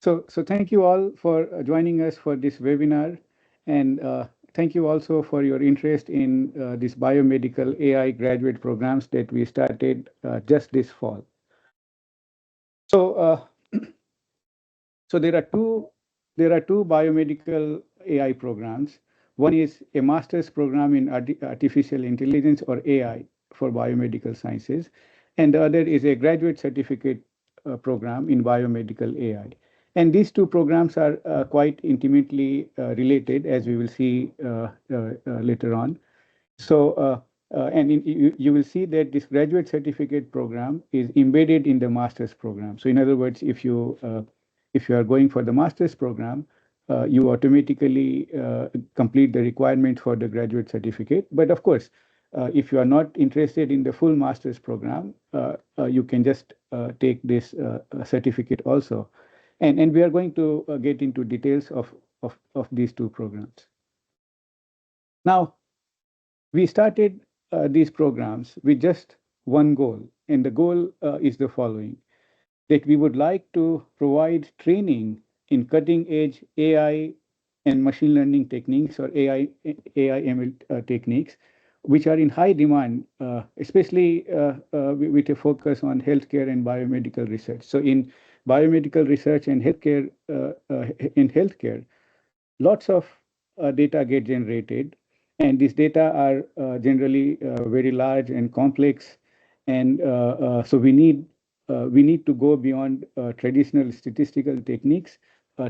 So thank you all for joining us for this webinar, and thank you also for your interest in this biomedical AI graduate programs that we started just this fall. So, so there are two biomedical AI programs. One is a master's program in artificial intelligence or AI for biomedical sciences, and the other is a graduate certificate program in biomedical AI. And these two programs are quite intimately related, as we will see later on. So, you will see that this graduate certificate program is embedded in the master's program. So, in other words, if you are going for the master's program, you automatically complete the requirement for the graduate certificate. But of course, if you are not interested in the full master's program, you can just take this certificate also. And we are going to get into details of these two programs. Now, we started these programs with just one goal, and the goal is the following: that we would like to provide training in cutting edge AI and machine learning techniques, or AI ML techniques, which are in high demand, especially with a focus on healthcare and biomedical research. So, in biomedical research and healthcare, lots of data get generated, and these data are generally very large and complex, and so we need to go beyond traditional statistical techniques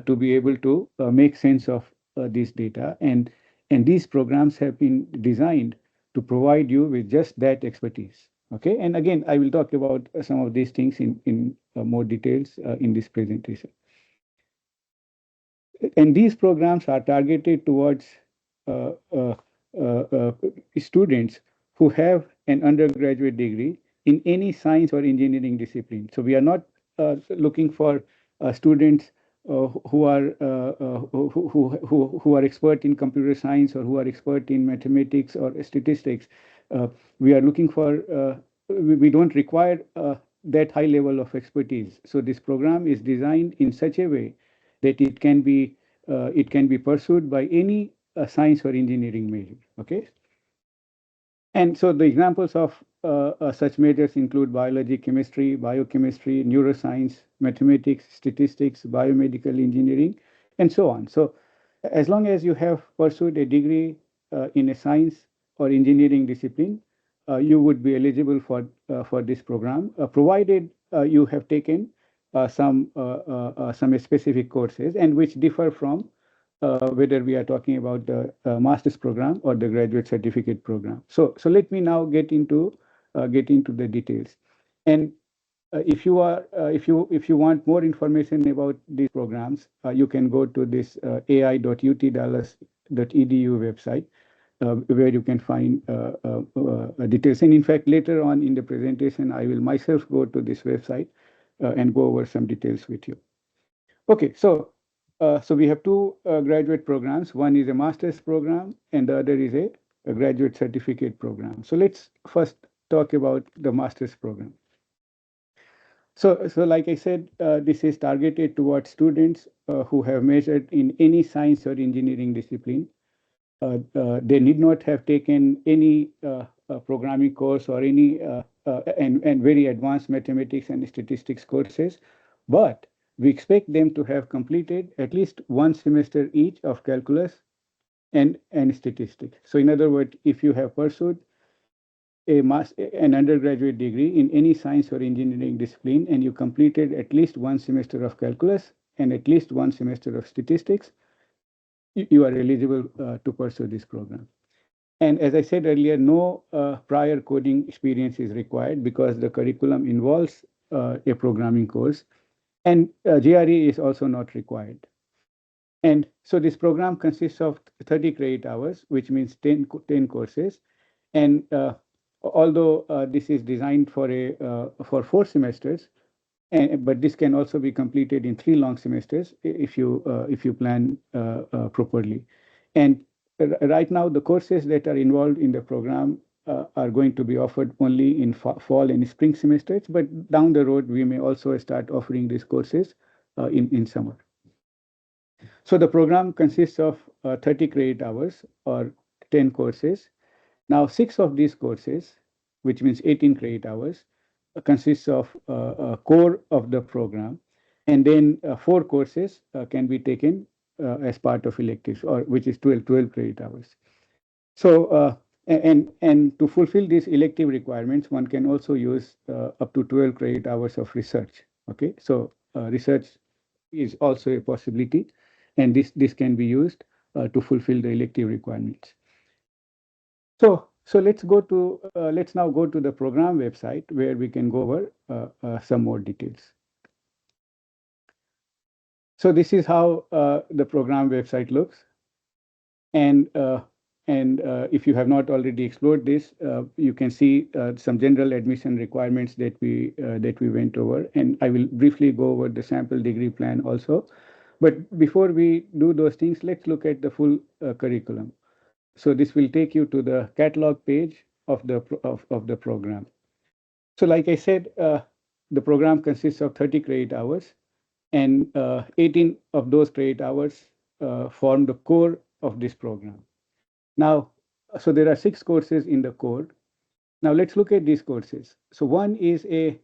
to be able to make sense of this data, and these programs have been designed to provide you with just that expertise. Okay, and again, I will talk about some of these things in more details in this presentation. And these programs are targeted towards uh, uh, uh, students who have an undergraduate degree in any science or engineering discipline. So we are not looking for students who are expert in computer science, or who are expert in mathematics or statistics. We are looking for we don't require that high level of expertise. So this program is designed in such a way that it can be pursued by any science or engineering major. Okay, and so the examples of such majors include biology, chemistry, biochemistry, neuroscience, mathematics, statistics, biomedical engineering, and so on. So, as long as you have pursued a degree in a science or engineering discipline, you would be eligible for this program, provided you have taken some specific courses, and which differ from whether we are talking about the master's program or the graduate certificate program. So let me now get into the details. And if you want more information about these programs, you can go to this ai.utdallas.edu website, where you can find details. And in fact, later on in the presentation, I will myself go to this website and go over some details with you. Okay, so we have two graduate programs. One is a master's program, and the other is a graduate certificate program. So let's first talk about the master's program. So like I said, this is targeted towards students who have majored in any science or engineering discipline. They need not have taken any programming course or any and very advanced mathematics and statistics courses, but we expect them to have completed at least one semester each of calculus and statistics. So in other words, if you have pursued an undergraduate degree in any science or engineering discipline, and you completed at least one semester of calculus and at least one semester of statistics, you are eligible to pursue this program. And as I said earlier, no prior coding experience is required, because the curriculum involves a programming course, and GRE is also not required. And so this program consists of 30 credit hours, which means 10 courses. And although this is designed for 4 semesters, but this can also be completed in 3 long semesters if you plan properly. And right now, the courses that are involved in the program are going to be offered only in fall and spring semesters. But down the road, we may also start offering these courses in summer. So the program consists of 30 credit hours or 10 courses. Now, 6 of these courses, which means 18 credit hours, consists of a core of the program, and then 4 courses can be taken as part of electives, or which is 12 credit hours. So, and to fulfill these elective requirements, one can also use up to 12 credit hours of research. Okay, so research is also a possibility, and this can be used to fulfill the elective requirements. So let's now go to the program website where we can go over some more details. So this is how the program website looks, and if you have not already explored this, you can see some general admission requirements that we went over, and I will briefly go over the sample degree plan also. But before we do those things, let's look at the full curriculum. So this will take you to the catalog page of the program. So like I said, the program consists of 30 credit hours, and 18 of those credit hours form the core of this program. Now, so there are 6 courses in the core. Now let's look at these courses. So one is a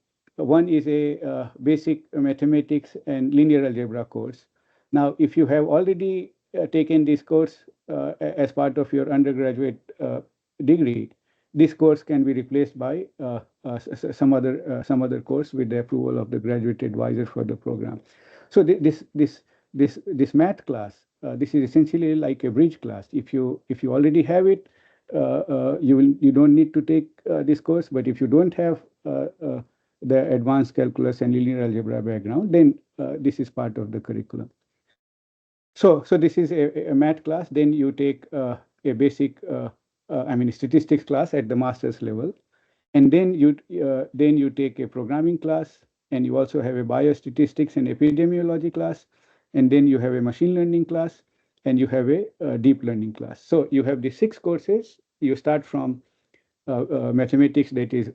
basic mathematics and linear algebra course. Now, if you have already taken this course as part of your undergraduate degree, this course can be replaced by some other course with the approval of the graduate advisor for the program. So this math class, this is essentially like a bridge class. If you already have it, you don't need to take this course. But if you don't have the advanced calculus and linear algebra background, then this is part of the curriculum. So this is a math class. Then you take a basic, statistics class at the master's level, and then you take a programming class, and you also have a biostatistics and epidemiology class, and then you have a machine learning class, and you have a deep learning class. So you have the 6 courses. You start from mathematics, that is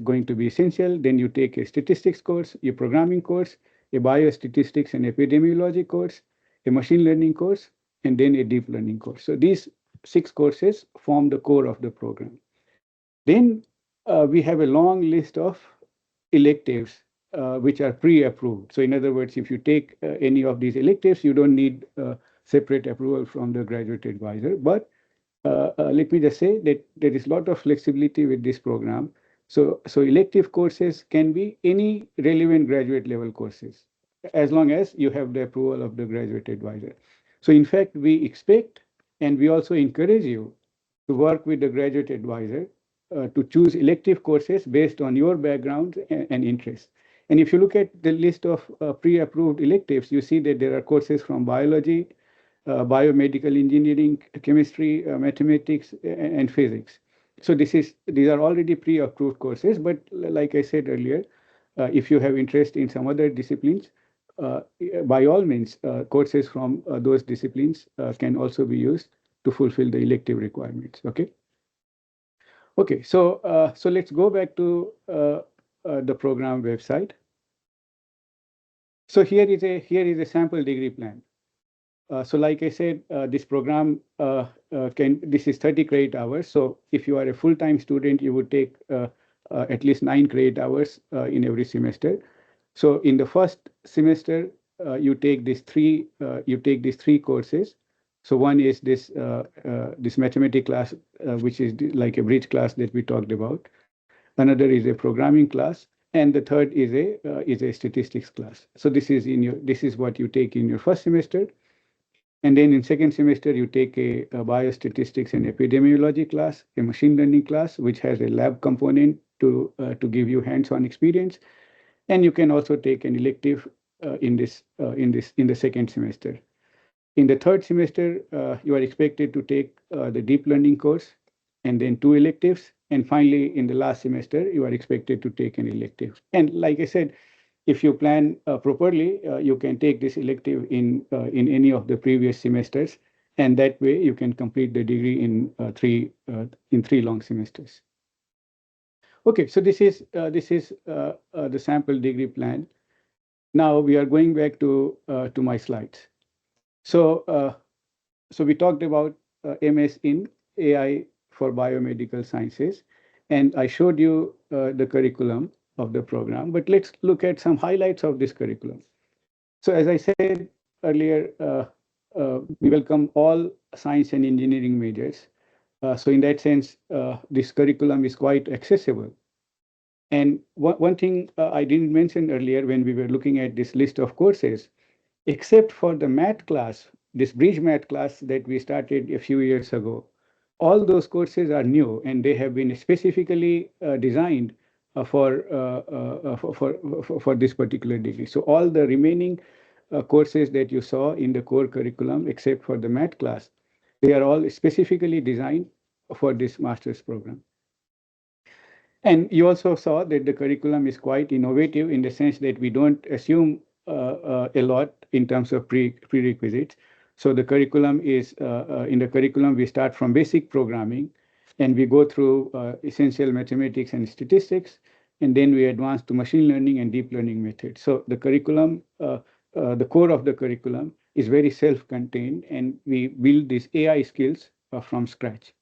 going to be essential. Then you take a statistics course, a programming course, a biostatistics and epidemiology course, a machine learning course, and then a deep learning course. So these 6 courses form the core of the program. Then we have a long list of electives which are pre-approved. So in other words, if you take any of these electives, you don't need separate approval from the graduate advisor. But let me just say that there is a lot of flexibility with this program. So elective courses can be any relevant graduate level courses, as long as you have the approval of the graduate advisor. So in fact, we expect and we also encourage you to work with the graduate advisor to choose elective courses based on your background and interests. And if you look at the list of pre-approved electives, you see that there are courses from biology, biomedical engineering, chemistry, mathematics, and physics. So these are already pre-approved courses. But like I said earlier, if you have interest in some other disciplines, by all means, courses from those disciplines can also be used to fulfill the elective requirements. Okay. Okay. So let's go back to the program website. So here is a sample degree plan. So like I said, this program this is 30 credit hours. So if you are a full-time student, you would take at least 9 credit hours in every semester. So in the first semester, you take these three courses. So one is this mathematics class, which is like a bridge class that we talked about. Another is a programming class, and the third is a statistics class. So this is what you take in your first semester. And then in second semester, you take a biostatistics and epidemiology class, a machine learning class, which has a lab component to give you hands-on experience. And you can also take an elective in the second semester. In the third semester, you are expected to take the deep learning course, and then 2 electives. And finally, in the last semester, you are expected to take an elective. And like I said, if you plan properly, you can take this elective in any of the previous semesters, and that way you can complete the degree in three long semesters. Okay, so this is the sample degree plan. Now we are going back to my slides. So, so we talked about MS in AI for biomedical sciences, and I showed you the curriculum of the program. But let's look at some highlights of this curriculum. So, as I said earlier, we welcome all science and engineering majors. So, in that sense, this curriculum is quite accessible. And one thing I didn't mention earlier when we were looking at this list of courses, except for the math class, this bridge math class that we started a few years ago, all those courses are new and they have been specifically designed for this particular degree. So all the remaining courses that you saw in the core curriculum, except for the math class, they are all specifically designed for this master's program. And you also saw that the curriculum is quite innovative in the sense that we don't assume a lot in terms of prerequisites. So the curriculum is, in the curriculum, we start from basic programming and we go through essential mathematics and statistics, and then we advance to machine learning and deep learning methods. So the curriculum, the core of the curriculum is very self-contained, and we build these AI skills from scratch.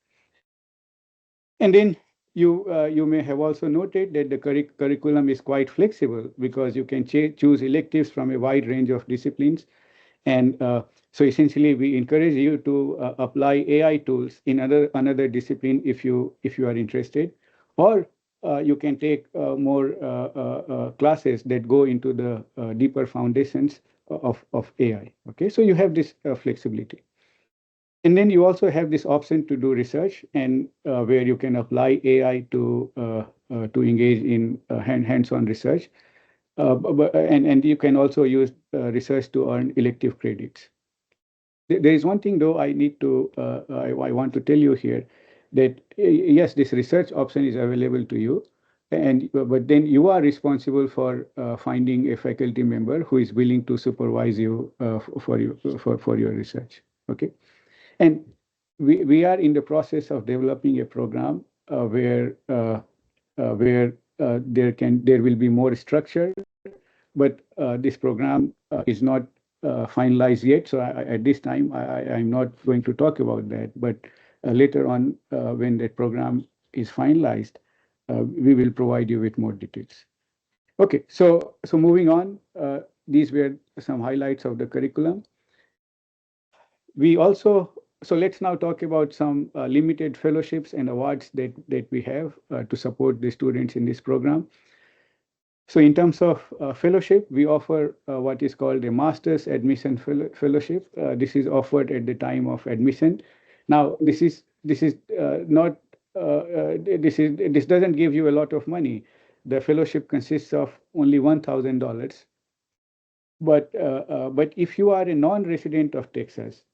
And then you may have also noted that the curriculum is quite flexible because you can choose electives from a wide range of disciplines. And so essentially, we encourage you to apply AI tools in another discipline if you are interested, or you can take more classes that go into the deeper foundations of AI. Okay, so you have this flexibility. And then you also have this option to do research, and where you can apply AI to engage in hands-on research, and you can also use research to earn elective credits. There is one thing though I need to I want to tell you here, that yes, this research option is available to you, and but then you are responsible for finding a faculty member who is willing to supervise you for your research. Okay. And we are in the process of developing a program where there will be more structure, but this program is not finalized yet. So at this time, I'm not going to talk about that. But later on, when that program is finalized, we will provide you with more details. Okay, so moving on, these were some highlights of the curriculum. We also, so let's now talk about some limited fellowships and awards that we have to support the students in this program. So in terms of fellowship, we offer what is called a master's admission fellowship. This is offered at the time of admission. Now, this is not this doesn't give you a lot of money. The fellowship consists of only $1,000. But if you are a non-resident of Texas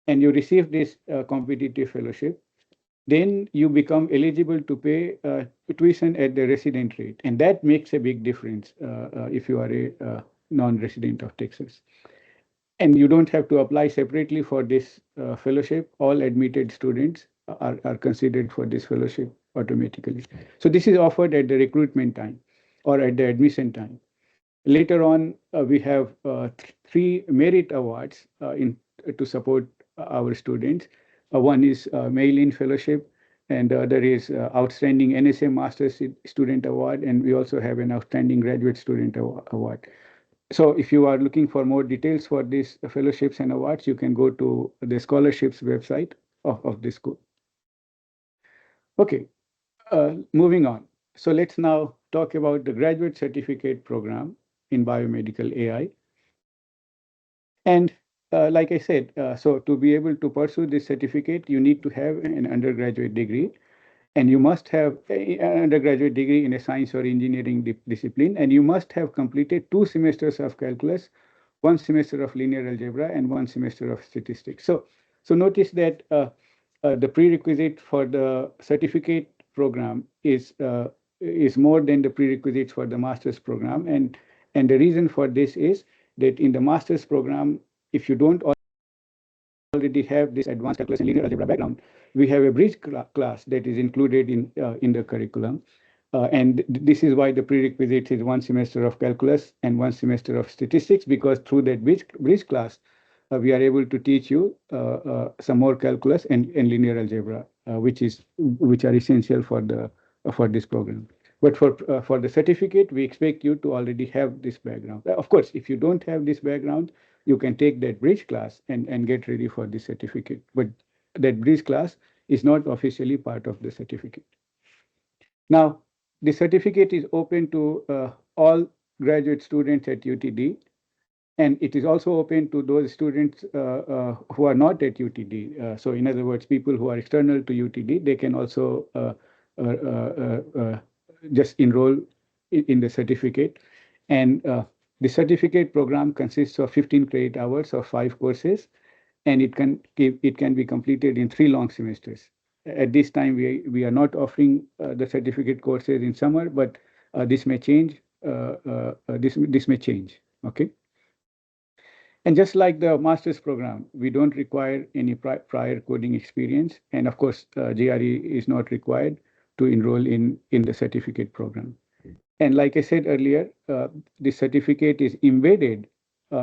and you receive this competitive fellowship, then you become eligible to pay tuition at the resident rate. And that makes a big difference if you are a non-resident of Texas. And you don't have to apply separately for this fellowship. All admitted students are considered for this fellowship automatically. So this is offered at the recruitment time or at the admission time. Later on, we have three merit awards to support our students. One is Mail-in Fellowship, and the other is Outstanding NSA Master's Student Award, and we also have an Outstanding Graduate Student Award. So if you are looking for more details for these fellowships and awards, you can go to the scholarships website of this school. Okay, moving on. So let's now talk about the graduate certificate program in biomedical AI. And like I said, so to be able to pursue this certificate, you need to have an undergraduate degree, and you must have an undergraduate degree in a science or engineering discipline, and you must have completed 2 semesters of calculus, 1 semester of linear algebra, and 1 semester of statistics. So notice that the prerequisite for the certificate program is more than the prerequisites for the master's program, and the reason for this is that in the master's program, if you don't already have this advanced calculus and linear algebra background, we have a bridge class that is included in the curriculum, And this is why the prerequisite is 1 semester of calculus and 1 semester of statistics, because through that bridge class, we are able to teach you some more calculus and linear algebra, which are essential for this program. But for the certificate, we expect you to already have this background. Of course, if you don't have this background, you can take that bridge class and get ready for the certificate. But that bridge class is not officially part of the certificate. Now, the certificate is open to all graduate students at UTD, and it is also open to those students who are not at UTD. So, in other words, people who are external to UTD, they can also just enroll in the certificate. And the certificate program consists of 15 credit hours of 5 courses, and it can be completed in 3 long semesters. At this time, we are not offering the certificate courses in summer, but this may change. This may change. Okay. And just like the master's program, we don't require any prior coding experience, and of course, GRE is not required to enroll in the certificate program. And like I said earlier, the certificate is embedded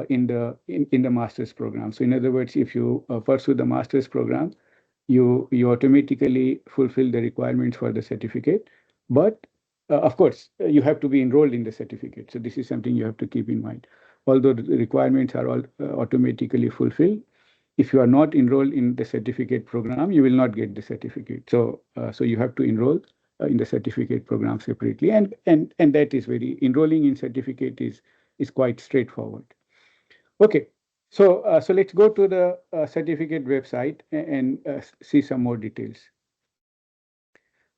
in the master's program. So in other words, if you pursue the master's program, you automatically fulfill the requirements for the certificate. But of course, you have to be enrolled in the certificate. So this is something you have to keep in mind. Although the requirements are all automatically fulfilled, if you are not enrolled in the certificate program, you will not get the certificate. So you have to enroll in the certificate program separately, and that is very enrolling in certificate is quite straightforward. Okay, so let's go to the certificate website and see some more details.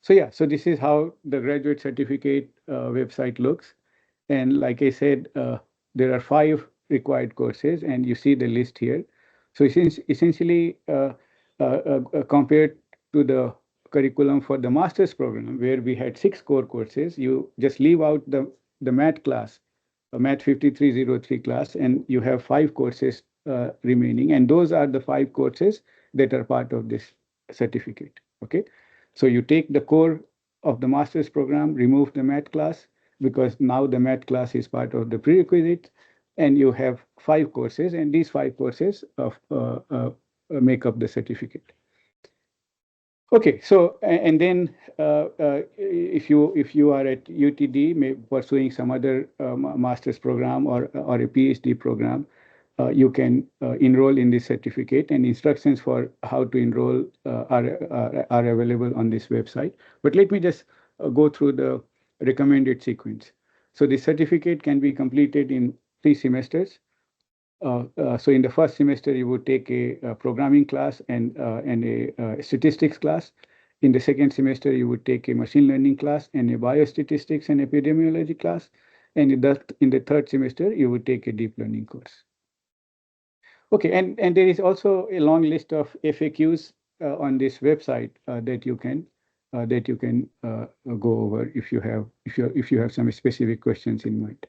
So yeah, so this is how the graduate certificate website looks. And like I said, there are 5 required courses, and you see the list here. So essentially, compared to the curriculum for the master's program, where we had 6 core courses, you just leave out the math class, math 5303 class, and you have 5 courses remaining. And those are the 5 courses that are part of this certificate. Okay. So you take the core of the master's program, remove the math class, because now the math class is part of the prerequisite, and you have 5 courses, and these 5 courses make up the certificate. Okay, so and then if you are at UTD, pursuing some other master's program or a PhD program, you can enroll in this certificate, and instructions for how to enroll are available on this website. But let me just go through the recommended sequence. So the certificate can be completed in 3 semesters. So in the first semester, you would take a programming class and a statistics class. In the second semester, you would take a machine learning class and a biostatistics and epidemiology class. And in the third semester, you would take a deep learning course. Okay, and there is also a long list of FAQs on this website that you can go over if you have some specific questions in mind.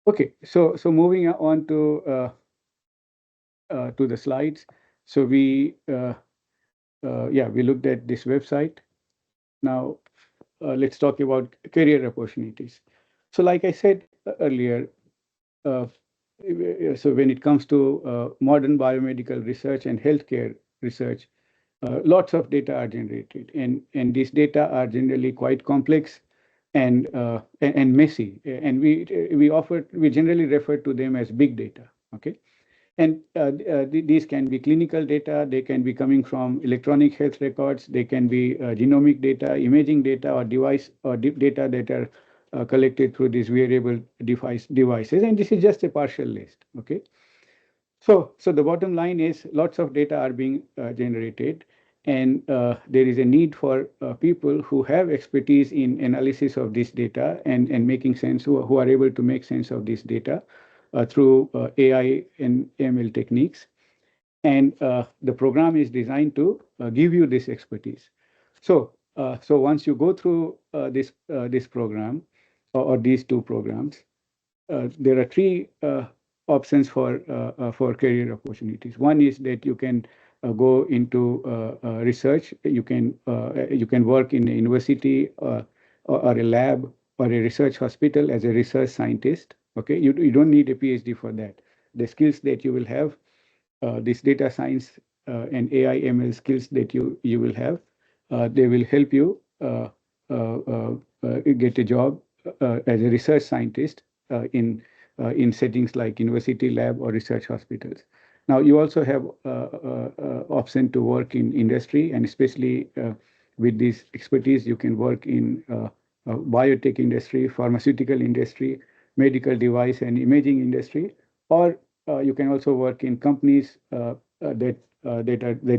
Okay, so moving on to the slides. So we looked at this website. Now let's talk about career opportunities. So like I said earlier, uh, so when it comes to modern biomedical research and healthcare research, lots of data are generated, and these data are generally quite complex and messy, and we generally refer to them as big data. Okay. And these can be clinical data, they can be coming from electronic health records, they can be genomic data, imaging data, or data that are collected through these wearable devices. And this is just a partial list. Okay. So the bottom line is lots of data are being generated, and there is a need for people who have expertise in analysis of this data and making sense, who are able to make sense of this data through AI and ML techniques. And the program is designed to give you this expertise. So once you go through this program or these 2 programs, there are 3 options for career opportunities. One is that you can go into research. You can work in a university or a lab or a research hospital as a research scientist. Okay, you don't need a PhD for that. The skills that you will have, this data science and AI ML skills that you will have, they will help you get a job as a research scientist in settings like university lab or research hospitals. Now, you also have option to work in industry, and especially with this expertise, you can work in biotech industry, pharmaceutical industry, medical device and imaging industry, or you can also work in companies that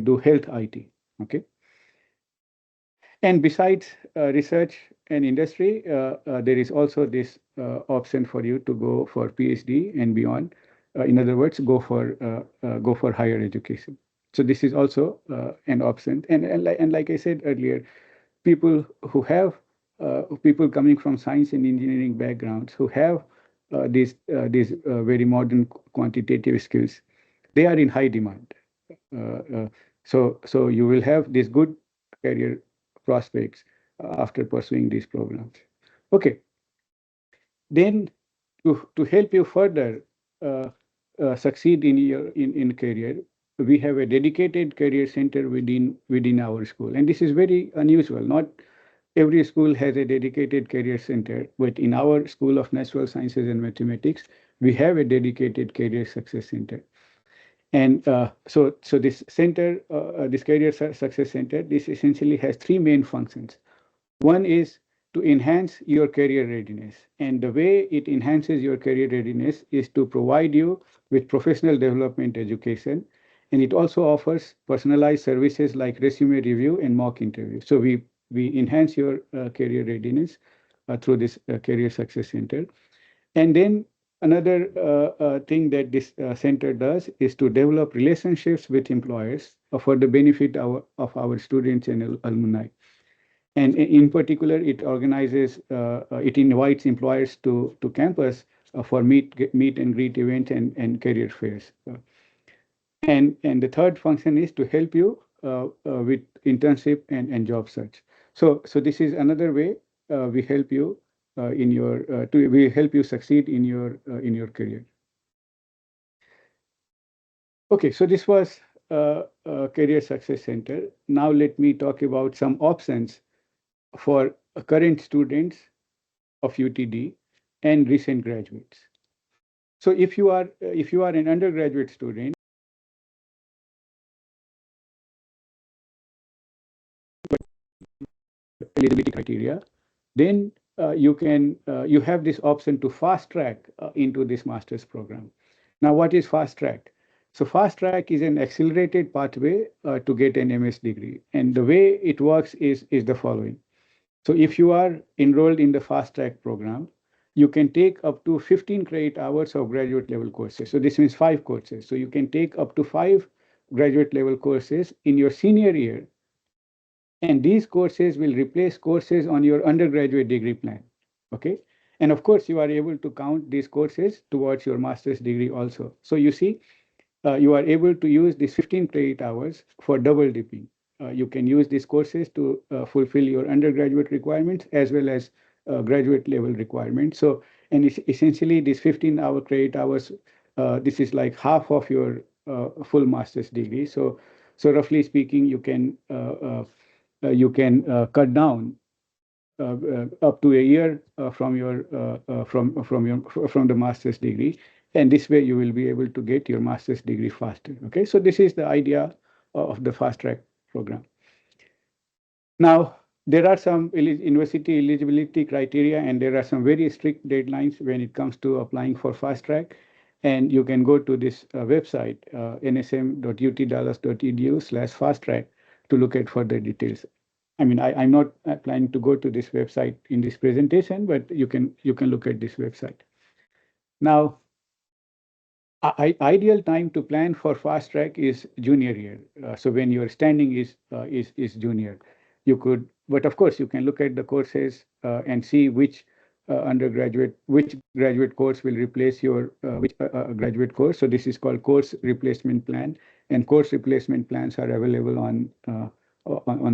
do health IT. Okay. And besides research and industry, there is also this option for you to go for PhD and beyond. In other words, go for higher education. So this is also an option. And like I said earlier, people who have people coming from science and engineering backgrounds who have these very modern quantitative skills, they are in high demand. Uh, so you will have these good career prospects after pursuing these programs. Okay, then to help you further succeed in your in career, we have a dedicated career center within our school, and this is very unusual. Not every school has a dedicated career center, but in our School of Natural Sciences and Mathematics, we have a dedicated career success center. And so this center, this career success center, this essentially has three main functions. One is to enhance your career readiness. And the way it enhances your career readiness is to provide you with professional development education. And it also offers personalized services like resume review and mock interview. So we enhance your career readiness through this Career Success Center. And then another thing that this center does is to develop relationships with employers for the benefit of our students and alumni. And in particular, it organizes, it invites employers to campus for meet and greet events and career fairs. And the third function is to help you with internship and job search. So this is another way we help you we help you succeed in your career. Okay, so this was Career Success Center. Now let me talk about some options for current students of UTD and recent graduates. So if you are an undergraduate student, eligibility criteria, then you have this option to fast track into this master's program. Now, what is fast track? So fast track is an accelerated pathway to get an MS degree, and the way it works is the following. So if you are enrolled in the fast track program, you can take up to 15 credit hours of graduate level courses. So this means 5 courses. So you can take up to 5 graduate level courses in your senior year, and these courses will replace courses on your undergraduate degree plan. Okay. And of course, you are able to count these courses towards your master's degree also. So you see, you are able to use these 15 credit hours for double dipping. You can use these courses to fulfill your undergraduate requirements as well as graduate level requirements. So, and it's essentially these 15-hour credit hours, this is like half of your full master's degree. So roughly speaking, you can cut down up to a year from the master's degree, and this way you will be able to get your master's degree faster. Okay, so this is the idea of the fast track program. Now, there are some university eligibility criteria, and there are some very strict deadlines when it comes to applying for fast track. And you can go to this website, nsm.utdallas.edu/fast track, to look at further details. I mean, I'm not planning to go to this website in this presentation, but you can look at this website. Now, ideal time to plan for fast track is junior year. So when your standing is junior, you could, but of course you can look at the courses and see which which graduate course will replace your which graduate course. So this is called course replacement plan, and course replacement plans are available on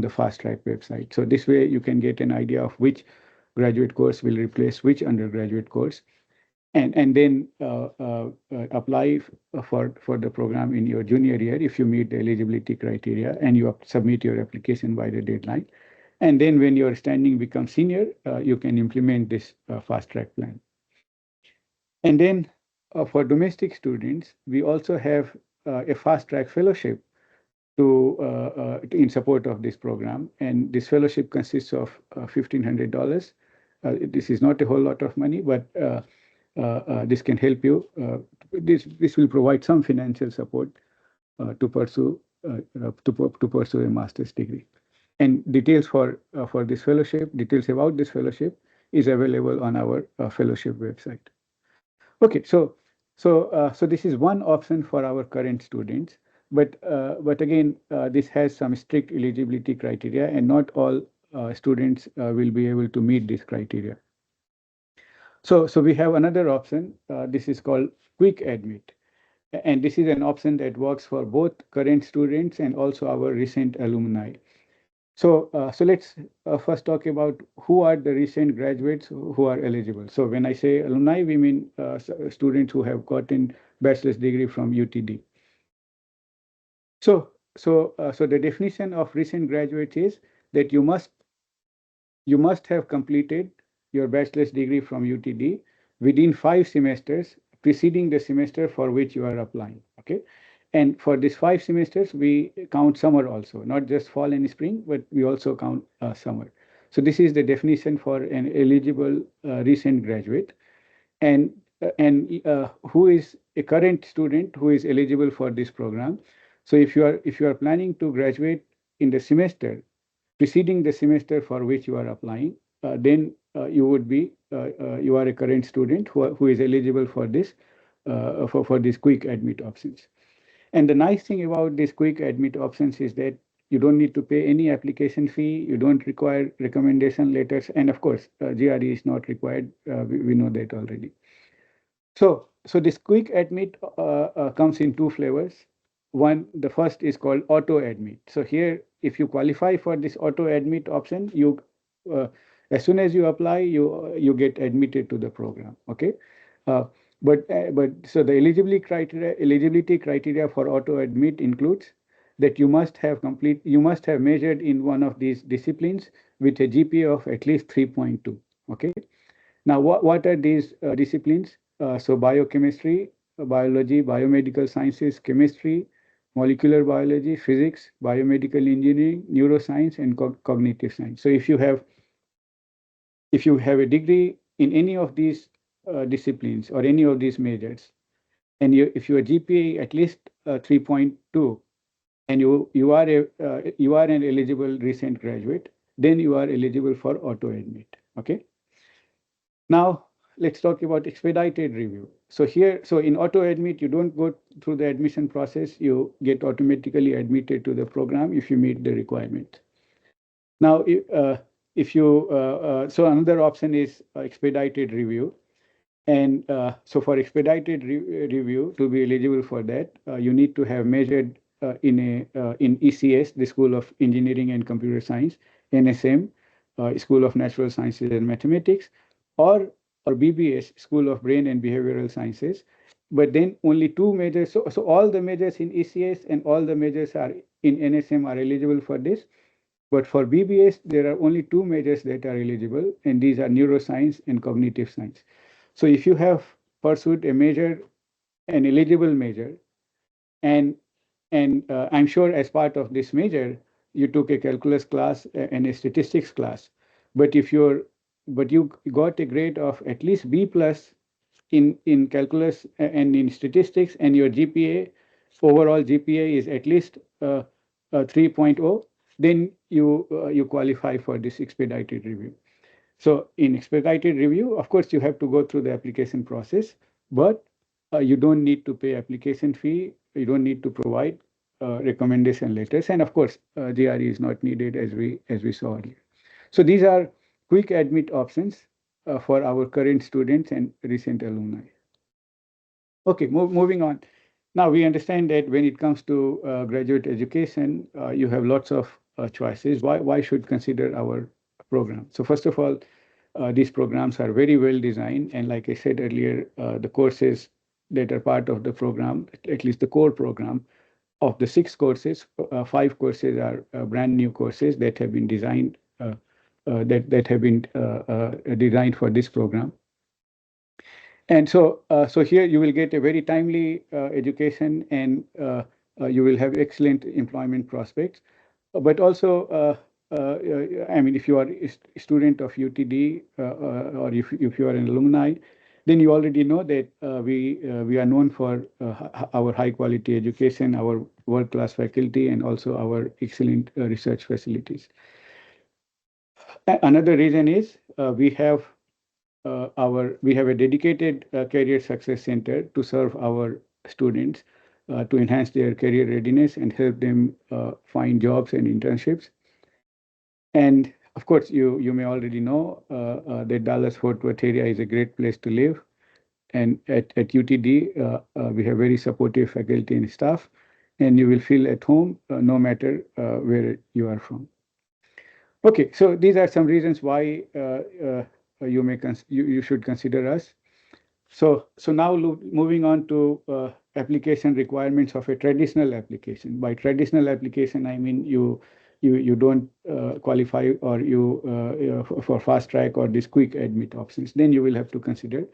the fast track website. So this way you can get an idea of which graduate course will replace which undergraduate course, and then apply for the program in your junior year if you meet the eligibility criteria and you submit your application by the deadline. And then when your standing becomes senior, you can implement this fast track plan. And then for domestic students, we also have a fast track fellowship in support of this program. And this fellowship consists of $1,500. This is not a whole lot of money, but this can help you. This will provide some financial support to pursue to pursue a master's degree. And for this fellowship, details about this fellowship is available on our fellowship website. Okay, so this is one option for our current students, but again, this has some strict eligibility criteria, and not all students will be able to meet this criteria. So we have another option. This is called Quick Admit, and this is an option that works for both current students and also our recent alumni. So let's first talk about who are the recent graduates who are eligible. So when I say alumni, we mean students who have gotten bachelor's degree from UTD. So the definition of recent graduates is that you must have completed your bachelor's degree from UTD within 5 semesters preceding the semester for which you are applying. Okay. And for these 5 semesters, we count summer also, not just fall and spring, but we also count summer. So this is the definition for an eligible recent graduate. And who is a current student who is eligible for this program. So if you are planning to graduate in the semester preceding the semester for which you are applying, then you are a current student who is eligible for this for these quick admit options. And the nice thing about these quick admit options is that you don't need to pay any application fee. You don't require recommendation letters, and of course, GRE is not required. We know that already. So this quick admit comes in two flavors. The first is called auto admit. So here, if you qualify for this auto admit option, uh, as soon as you apply, you get admitted to the program. Okay, uh, but so the eligibility criteria for auto admit includes that you must have majored in one of these disciplines with a GPA of at least 3.2. Okay. Now, what are these disciplines? So biochemistry, biology, biomedical sciences, chemistry, molecular biology, physics, biomedical engineering, neuroscience, and cognitive science. So if you have a degree in any of these disciplines or any of these majors, and if your GPA at least 3.2, and you are an eligible recent graduate, then you are eligible for auto admit. Okay. Now, let's talk about expedited review. So in auto admit, you don't go through the admission process. You get automatically admitted to the program if you meet the requirement. Now, so another option is expedited review. And so for expedited review, to be eligible for that, you need to have majored in ECS, the School of Engineering and Computer Science, NSM, School of Natural Sciences and Mathematics, or BBS, School of Brain and Behavioral Sciences. But then only two majors. So all the majors in ECS and all the majors are in NSM are eligible for this. But for BBS, there are only two majors that are eligible, and these are neuroscience and cognitive science. So if you have pursued a major, an eligible major, and I'm sure as part of this major, you took a calculus class and a statistics class, but you got a grade of at least B plus in calculus and in statistics, and your GPA, overall GPA is at least 3.0, then you qualify for this expedited review. So in expedited review, of course, you have to go through the application process, but you don't need to pay application fee. You don't need to provide recommendation letters, and of course, GRE is not needed as we saw earlier. So these are quick admit options for our current students and recent alumni. Okay, moving on. Now we understand that when it comes to graduate education, you have lots of choices. Why should consider our program? So first of all, these programs are very well designed. And like I said earlier, the courses that are part of the program, at least the core program, of the 6 courses, 5 courses are brand new courses that have been designed that have been designed for this program. And so here you will get a very timely education, and you will have excellent employment prospects. But also, I mean, if you are a student of UTD or if you are an alumni, then you already know that we are known for our high quality education, our world class faculty, and also our excellent research facilities. Another reason is we have a dedicated career success center to serve our students to enhance their career readiness and help them find jobs and internships. And of course, you may already know that Dallas-Fort Worth area is a great place to live. And at UTD, we have very supportive faculty and staff, and you will feel at home no matter where you are from. Okay, so these are some reasons why you should consider us. So now moving on to application requirements of a traditional application. By traditional application, I mean you don't qualify or for fast track or this quick admit options. Then you will have to consider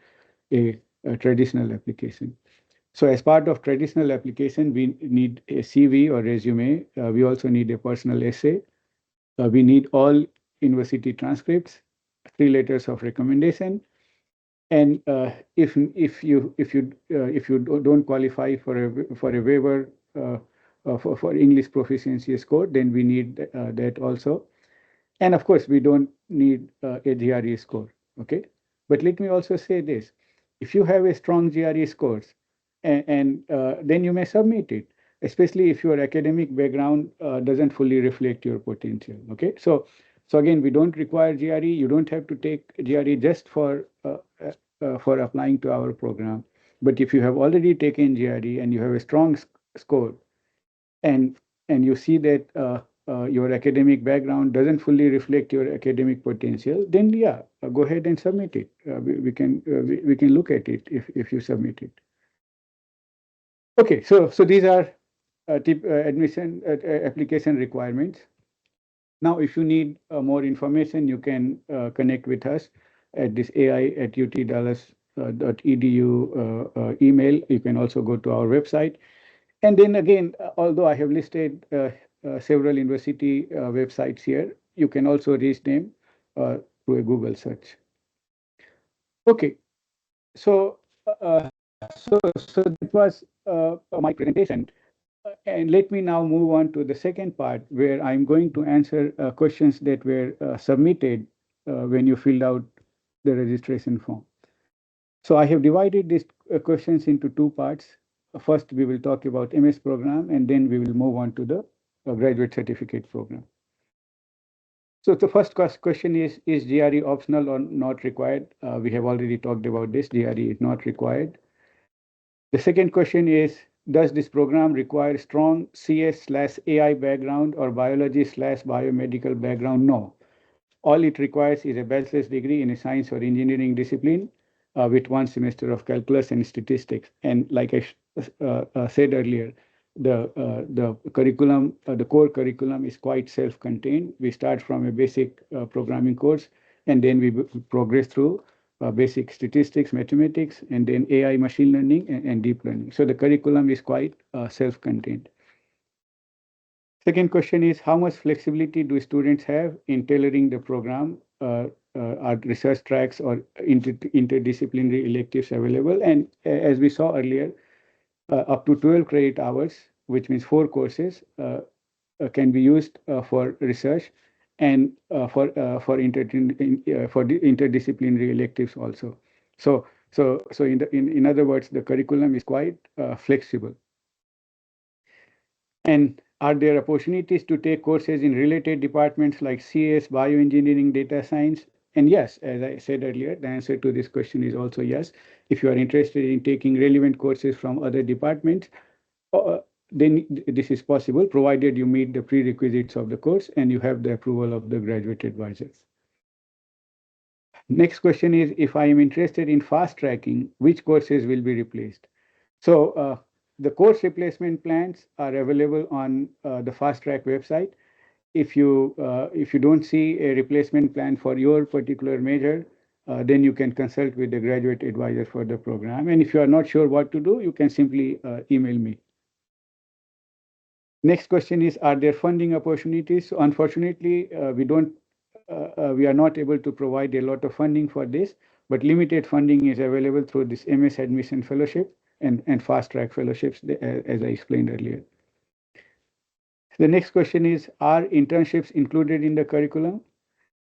a traditional application. So as part of traditional application, we need a CV or resume. We also need a personal essay. We need all university transcripts, 3 letters of recommendation, and if you don't qualify for a waiver for English proficiency score, then we need that also. And of course, we don't need a GRE score. Okay, but let me also say this: if you have a strong GRE scores, and then you may submit it, especially if your academic background doesn't fully reflect your potential. Okay, so again, we don't require GRE. You don't have to take GRE just for applying to our program. But if you have already taken GRE and you have a strong score, and you see that your academic background doesn't fully reflect your academic potential, then yeah, go ahead and submit it. We can look at it if you submit it. Okay, so these are admission application requirements. Now, if you need more information, you can connect with us at this ai@utdallas.edu email. You can also go to our website. And then again, although I have listed several university websites here, you can also reach them through a Google search. Okay, so so that was my presentation. And let me now move on to the second part, where I'm going to answer questions that were submitted when you filled out the registration form. So I have divided these questions into 2 parts. First, we will talk about MS program, and then we will move on to the graduate certificate program. So the first question is GRE optional or not required? We have already talked about this. GRE is not required. The second question is, does this program require strong CS/AI background or biology/biomedical background? No. All it requires is a bachelor's degree in a science or engineering discipline with 1 semester of calculus and statistics. And like I said earlier, the curriculum, the core curriculum is quite self-contained. We start from a basic programming course, and then we progress through basic statistics, mathematics, and then AI, machine learning, and deep learning. So the curriculum is quite self-contained. Second question is, how much flexibility do students have in tailoring the program? Are research tracks or interdisciplinary electives available? And as we saw earlier, up to 12 credit hours, which means 4 courses, can be used for research and for the interdisciplinary electives also. So in other words, the curriculum is quite flexible. And are there opportunities to take courses in related departments like CS, bioengineering, data science? And yes, as I said earlier, the answer to this question is also yes. If you are interested in taking relevant courses from other departments, then this is possible, provided you meet the prerequisites of the course and you have the approval of the graduate advisors. Next question is, if I am interested in fast tracking, which courses will be replaced? So the course replacement plans are available on the Fast Track website. If you don't see a replacement plan for your particular major, then you can consult with the graduate advisor for the program. And if you are not sure what to do, you can simply email me. Next question is, are there funding opportunities? So unfortunately, we are not able to provide a lot of funding for this, but limited funding is available through this MS Admission Fellowship and Fast Track Fellowships, as I explained earlier. The next question is, are internships included in the curriculum?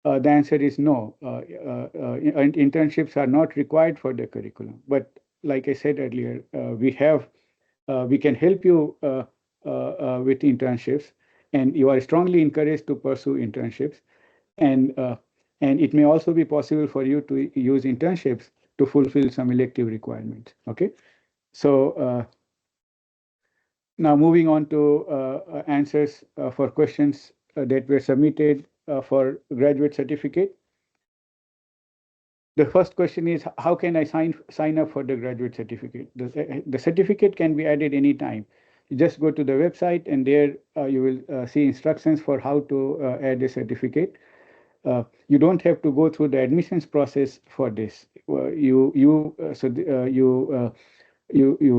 The answer is no. Internships are not required for the curriculum. But like I said earlier, we can help you with internships, and you are strongly encouraged to pursue internships. And and it may also be possible for you to use internships to fulfill some elective requirements. Okay, so now moving on to answers for questions that were submitted for graduate certificate. The first question is, how can I sign up for the graduate certificate? The certificate can be added anytime. You just go to the website, and there you will see instructions for how to add a certificate. You don't have to go through the admissions process for this. You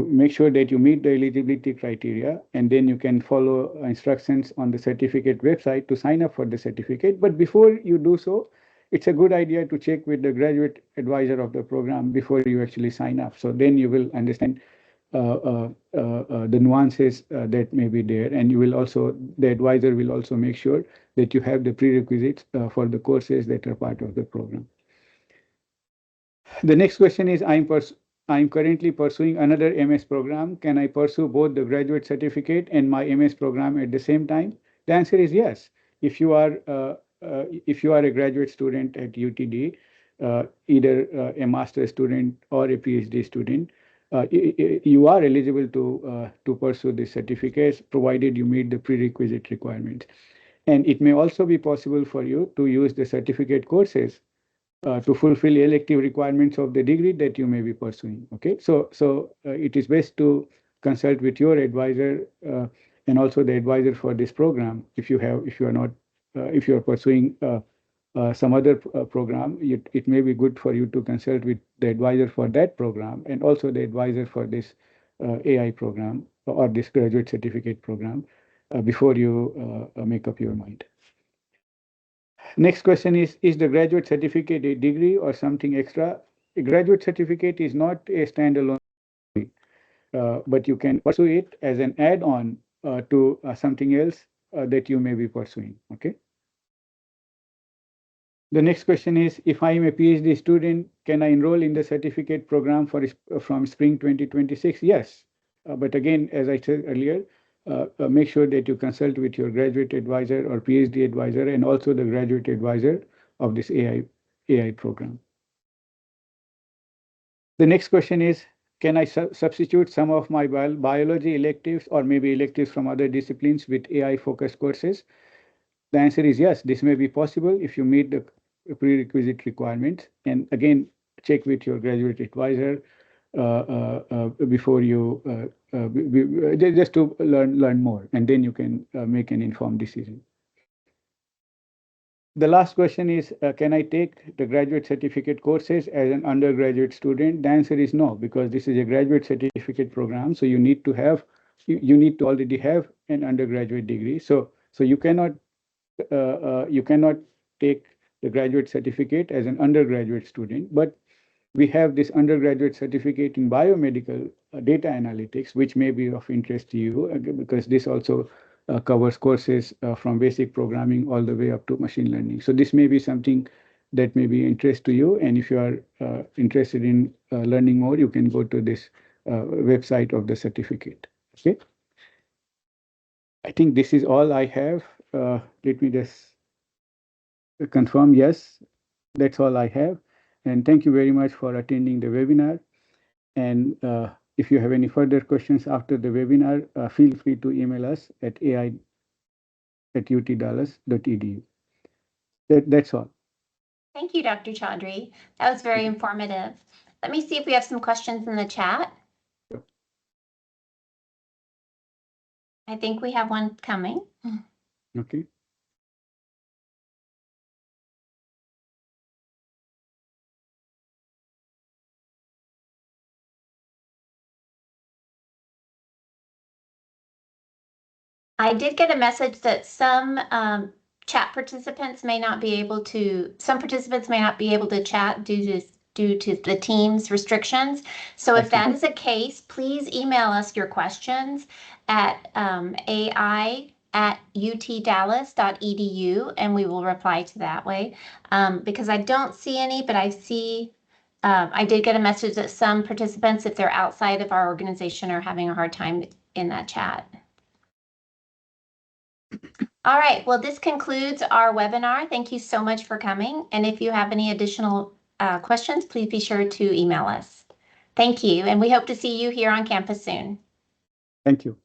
make sure that you meet the eligibility criteria, and then you can follow instructions on the certificate website to sign up for the certificate. But before you do so, it's a good idea to check with the graduate advisor of the program before you actually sign up. So then you will understand the nuances that may be there, and the advisor will also make sure that you have the prerequisites for the courses that are part of the program. The next question is, I'm currently pursuing another MS program. Can I pursue both the graduate certificate and my MS program at the same time? The answer is yes. If you are a graduate student at UTD, either a master's student or a PhD student, you are eligible to pursue these certificates, provided you meet the prerequisite requirements. And it may also be possible for you to use the certificate courses to fulfill elective requirements of the degree that you may be pursuing. Okay, so it is best to consult with your advisor and also the advisor for this program. If you are not, if you are pursuing some other program, it may be good for you to consult with the advisor for that program and also the advisor for this AI program or this graduate certificate program before you make up your mind. Next question is the graduate certificate a degree or something extra? A graduate certificate is not a standalone degree, but you can pursue it as an add-on to something else that you may be pursuing. Okay. The next question is, if I am a PhD student, can I enroll in the certificate program from spring 2026? Yes. But again, as I said earlier, make sure that you consult with your graduate advisor or PhD advisor and also the graduate advisor of this AI program. The next question is, can I substitute some of my biology electives or maybe electives from other disciplines with AI-focused courses? The answer is yes. This may be possible if you meet the prerequisite requirements. And again, check with your graduate advisor before you just to learn more, and then you can make an informed decision. The last question is, can I take the graduate certificate courses as an undergraduate student? The answer is no, because this is a graduate certificate program. So you need to already have an undergraduate degree. So you cannot take the graduate certificate as an undergraduate student, but we have this undergraduate certificate in biomedical data analytics, which may be of interest to you because this also covers courses from basic programming all the way up to machine learning. So this may be something that may be interest to you. And if you are interested in learning more, you can go to this website of the certificate. Okay. I think this is all I have. Let me just confirm. Yes, that's all I have. And thank you very much for attending the webinar. And if you have any further questions after the webinar, feel free to email us at ai@utdallas.edu. That's all. Thank you, Dr. Chaudhry. That was very informative. Let me see if we have some questions in the chat. I think we have one coming. Okay. I did get a message that some chat participants may not be able to, some participants may not be able to chat due to the Teams restrictions. So if that is the case, please email us your questions at ai@utdallas.edu, and we will reply to that way. Because I don't see any, but I see, I did get a message that some participants, if they're outside of our organization, are having a hard time in that chat. All right, well, this concludes our webinar. Thank you so much for coming. And if you have any additional questions, please be sure to email us. Thank you, and we hope to see you here on campus soon. Thank you.